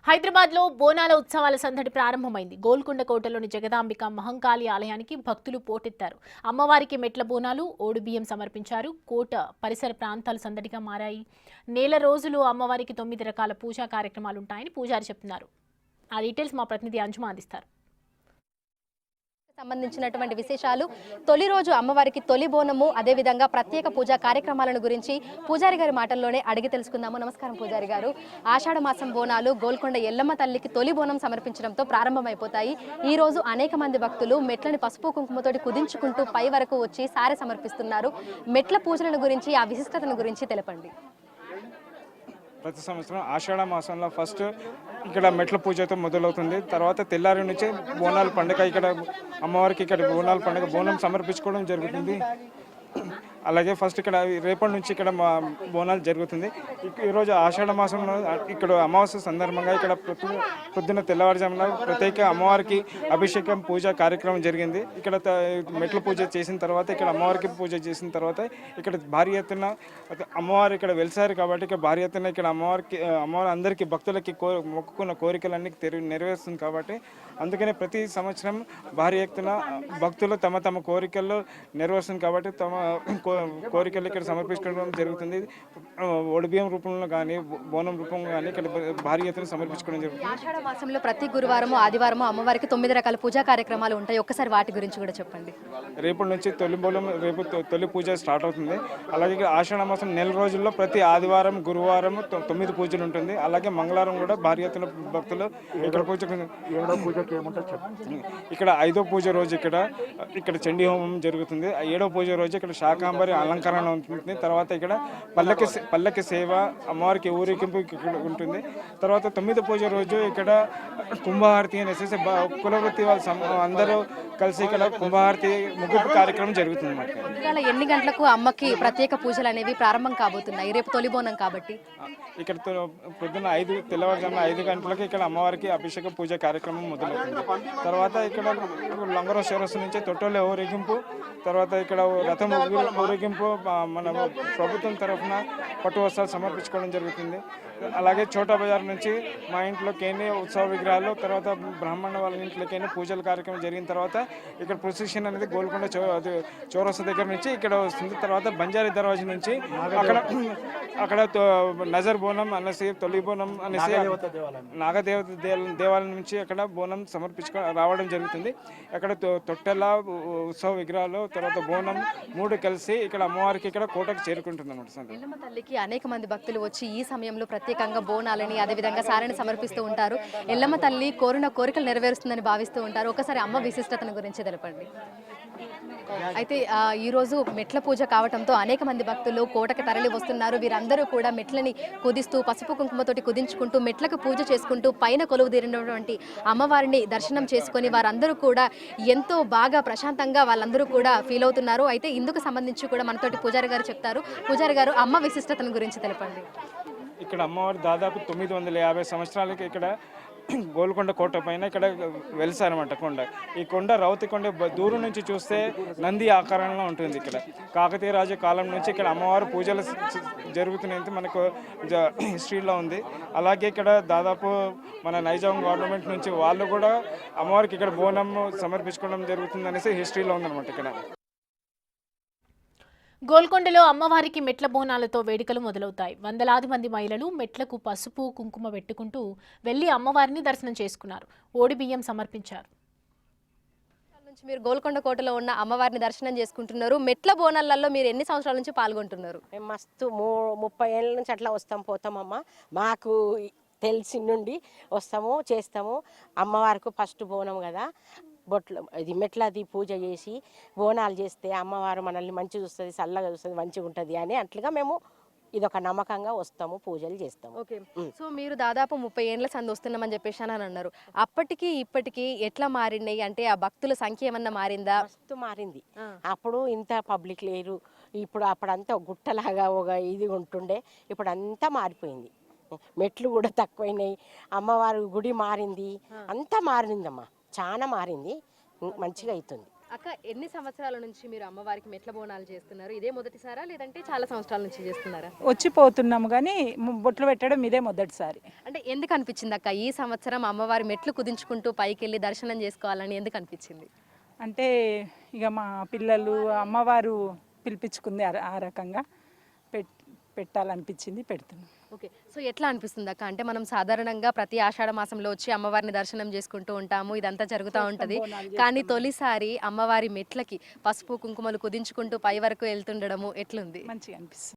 హైదరాబాద్లో బోనాల ఉత్సవాల సందడి ప్రారంభమైంది. గోల్కొండ కోటలోని జగదాంబిక మహంకాళి ఆలయానికి భక్తులు పోటెత్తారు. అమ్మవారికి మెట్ల బోనాలు, ఓడిబియ్యం సమర్పించారు. కోట పరిసర ప్రాంతాలు సందడిగా మారాయి. నెల రోజులు అమ్మవారికి 9 రకాల పూజా కార్యక్రమాలుంటాయని పూజారి చెప్తున్నారు. ఆ డీటెయిల్స్ మా ప్రతినిధి అంజుమా అందిస్తారు. సంబంధించినటువంటి విశేషాలు, తొలి రోజు అమ్మవారికి తొలి బోనము, అదేవిధంగా ప్రత్యేక పూజా కార్యక్రమాలను గురించి పూజారి గారి మాటల్లోనే అడిగి తెలుసుకుందాము. నమస్కారం పూజారి గారు. ఆషాఢ మాసం బోనాలు గోల్కొండ ఎల్లమ్మ తల్లికి తొలి బోనం సమర్పించడంతో ప్రారంభమైపోతాయి. ఈ రోజు అనేక మంది భక్తులు మెట్లని పసుపు కుంకుమతోటి కుదించుకుంటూ పై వరకు వచ్చి సారె సమర్పిస్తున్నారు. మెట్ల పూజలను గురించి, ఆ విశిష్టతను గురించి తెలపండి. ప్రతి సంవత్సరం ఆషాఢ మాసంలో ఫస్ట్ ఇక్కడ మెట్ల పూజతో మొదలవుతుంది. తర్వాత తెల్లారి నుంచి బోనాల పండుగ, ఇక్కడ అమ్మవారికి ఇక్కడ బోనాల పండుగ బోనం సమర్పించుకోవడం జరుగుతుంది. అలాగే ఫస్ట్ ఇక్కడ రేపటి నుంచి ఇక్కడ బోనాలు జరుగుతుంది. ఈరోజు ఆషాఢ మాసంలో ఇక్కడ అమావాస్య సందర్భంగా ఇక్కడ పొద్దున్న తెల్లవారుజామున ప్రత్యేక అమ్మవారికి అభిషేకం పూజ కార్యక్రమం జరిగింది. ఇక్కడ మెట్ల పూజ చేసిన తర్వాత, ఇక్కడ అమ్మవారికి పూజ చేసిన తర్వాత ఇక్కడ భారీ ఎత్తున అమ్మవారు ఇక్కడ వెలిసారు కాబట్టి ఇక్కడ భారీ ఎత్తున ఇక్కడ అమ్మవారు అందరికీ భక్తులకి మొక్కుకున్న కోరికలన్నీ నెరవేరుస్తుంది. కాబట్టి అందుకనే ప్రతి సంవత్సరం భారీ ఎత్తున భక్తులు తమ తమ కోరికల్లో నెరవేరుస్తుంది. కాబట్టి తమ కోరికలు ఇక్కడ సమర్పించుకోవడం జరుగుతుంది. ఒడిబియ్యం రూపంలో కానీ బోనం రూపంలో కానీ ఇక్కడ భారీ ఎత్తున సమర్పించుకోవడం జరుగుతుంది. ఆషాఢ మాసంలో ప్రతి గురువారము ఆదివారము అమ్మవారికి 9 రకాల పూజా కార్యక్రమాలు ఉంటాయి. ఒక్కసారి వాటి గురించి కూడా చెప్పండి. రేపటి నుంచి తొలి పూజ స్టార్ట్ అవుతుంది. అలాగే ఆషాఢ మాసం నెల రోజుల్లో ప్రతి ఆదివారం గురువారం 9 పూజలు ఉంటుంది. అలాగే మంగళవారం కూడా భారీ ఎత్తున భక్తులు ఇక్కడ ఇక్కడ 5వ పూజ రోజు ఇక్కడ చండీ హోమం జరుగుతుంది. 7వ పూజ రోజు ఇక్కడ శాకాంబరి అలంకరణ ఉంటుంది. తర్వాత ఇక్కడ పల్లకి సేవ, అమ్మవారికి ఊరేగింపు ఇక్కడ ఉంటుంది. తర్వాత 9వ పూజ రోజు ఇక్కడ కుంభహారతి అనేసి కులవృత్తి వాళ్ళు అందరూ కలిసి ఇక్కడ కుంభహారతి ముగింపు కార్యక్రమం జరుగుతుంది. ఎన్ని గంటలకు అమ్మకి ప్రత్యేక పూజలు అనేవి ప్రారంభం కాబోతున్నాయి? రేపు తొలి బోనం కాబట్టి ఇక్కడ పొద్దున్న తెల్లవారుజామున 5 గంటలకు ఇక్కడ అమ్మవారికి అభిషేక పూజ కార్యక్రమం మొదలవుతుంది. తర్వాత ఇక్కడ లంగరో శిరస్సు నుంచి తొట్టెల ఊరేగింపు, తర్వాత ఇక్కడ రథం ఊరేగింపు మన ప్రభుత్వం తరఫున పట్టు వస్త్రాలు సమర్పించుకోవడం జరుగుతుంది. అలాగే చోటా బజార్ నుంచి మా ఇంట్లోకేనే ఉత్సవ విగ్రహాలు, తర్వాత బ్రాహ్మణ వాళ్ళ ఇంట్లోకేనే పూజల కార్యక్రమం జరిగిన తర్వాత ఇక్కడ ప్రొసెషన్ అనేది గోల్కొండ చౌరస్తా దగ్గర నుంచి ఇక్కడ వస్తుంది. తర్వాత బంజారీ దర్వాజా నుంచి అక్కడ నజర్ బోనం అనేసి, తొలి బోనం అనేసి నాగదేవత దేవాలయం నుంచి అక్కడ బోనం రావడం జరుగుతుంది. అక్కడ తొట్టెల ఉత్సవ విగ్రహాలు, తర్వాత బోనం 3 కలిసి ఇక్కడ అమ్మవారికి ఇక్కడ కోటకు చేరుకుంటుంది అన్నమాట. ఎల్లమ్మ తల్లికి అనేక మంది భక్తులు వచ్చి ఈ సమయంలో ప్రత్యేకంగా బోనాలని, అదేవిధంగా సారెని సమర్పిస్తూ ఉంటారు. ఎల్లమ్మ తల్లి కోరిన కోరికలు నెరవేరుస్తుందని భావిస్తూ ఉంటారు. ఒకసారి అమ్మ విశిష్టతను గురించి తెలపండి. అయితే ఈరోజు మెట్ల పూజ కావడంతో అనేక మంది భక్తులు కోటకి తరలి వస్తున్నారు. వీరందరూ కూడా మెట్లని కుదిస్తూ పసుపు కుంకుమతోటి కుదించుకుంటూ మెట్లకు పూజ చేసుకుంటూ పైన కొలువు తీరినటువంటి అమ్మవారిని దర్శనం చేసుకొని వారందరూ కూడా ఎంతో బాగా ప్రశాంతంగా వాళ్ళందరూ కూడా ఫీల్ అవుతున్నారు. అయితే ఇందుకు సంబంధించి కూడా మనతోటి పూజారి గారు చెప్తారు. పూజారి గారు, అమ్మ విశిష్టతను గురించి తెలపండి. ఇక్కడ అమ్మవారు దాదాపు 950 సంవత్సరాలకి ఇక్కడ గోల్కొండ కోట పైన ఇక్కడ వెలిసారన్నమాట కొండ. ఈ కొండ రౌతి కొండ దూరం నుంచి చూస్తే నంది ఆకారంలో ఉంటుంది. ఇక్కడ కాకతీయ రాజు కాలం నుంచి ఇక్కడ అమ్మవారు పూజలు జరుగుతున్నది మనకు హిస్టరీలో ఉంది. అలాగే ఇక్కడ దాదాపు మన నైజాం గవర్నమెంట్ నుంచి వాళ్ళు కూడా అమ్మవారికి ఇక్కడ బోనం సమర్పించుకోవడం జరుగుతుంది అనేసి హిస్టరీలో ఉందన్నమాట. ఇక్కడ గోల్కొండలో అమ్మవారికి మెట్ల బోనాలతో వేడుకలు మొదలవుతాయి. వందలాది మంది మహిళలు మెట్లకు పసుపు కుంకుమ పెట్టుకుంటూ వెళ్లి అమ్మవారిని దర్శనం చేసుకున్నారు. ఓడిబియ్యం సమర్పించారు. మీరు గోల్కొండ కోటలో ఉన్న అమ్మవారిని దర్శనం చేసుకుంటున్నారు. మెట్ల బోనాలలో మీరు ఎన్ని సంవత్సరాల నుంచి పాల్గొంటున్నారు? మేము మస్తు 30 ఏళ్ళ నుంచి అట్లా వస్తామమ్మ. మాకు తెలిసి నుండి వస్తాము, చేస్తాము. అమ్మవారికి ఫస్ట్ బోనం కదా, బొట్లు ఇది మెట్లది పూజ చేసి బోనాలు చేస్తే అమ్మవారు మనల్ని మంచి చూస్తుంది, చల్లగా చూస్తుంది, మంచిగా ఉంటుంది అని అట్లుగా మేము ఇదొక నమ్మకంగా వస్తాము, పూజలు చేస్తాము. ఓకే. సో మీరు దాదాపు 30 ఏళ్ళ సంది వస్తున్నామని చెప్పేసి అని అన్నారు. అప్పటికి ఇప్పటికి ఎట్లా మారినాయి? అంటే ఆ భక్తుల సంఖ్య ఏమన్నా మారిందా? మస్తు మారింది. అప్పుడు ఇంత పబ్లిక్ లేరు. ఇప్పుడు అప్పుడంతా గుట్టలాగా ఒక ఇది ఉంటుండే, ఇప్పుడు అంతా మారిపోయింది. మెట్లు కూడా తక్కువైనాయి, అమ్మవారి గుడి మారింది, అంతా మారిందమ్మా, చాలా మారింది, మంచిగా అవుతుంది. అక్క ఎన్ని సంవత్సరాల నుంచి మీరు అమ్మవారికి మెట్ల బోనాలు చేస్తున్నారు? ఇదే మొదటిసారా లేదంటే చాలా సంవత్సరాల నుంచి చేస్తున్నారా? వచ్చిపోతున్నాము కానీ బొట్లు పెట్టడం ఇదే మొదటిసారి. అంటే ఎందుకు అనిపించింది అక్క ఈ సంవత్సరం అమ్మవారి మెట్లు కుదించుకుంటూ పైకి వెళ్ళి దర్శనం చేసుకోవాలని ఎందుకు అనిపించింది? అంటే ఇక మా పిల్లలు అమ్మవారు పిలిపించుకుంది ఆ రకంగా పెట్టాలనిపించింది, పెడుతున్నాం. ఓకే, సో ఎట్లా అనిపిస్తుంది అక్క? అంటే మనం సాధారణంగా ప్రతి ఆషాఢ మాసంలో వచ్చి అమ్మవారిని దర్శనం చేసుకుంటూ ఉంటాము, ఇదంతా జరుగుతూ ఉంటుంది. కానీ తొలిసారి అమ్మవారి మెట్లకి పసుపు కుంకుమలు కుదించుకుంటూ పై వరకు వెళ్తుండడము ఎట్లుంది? మంచిగా అనిపిస్తుంది.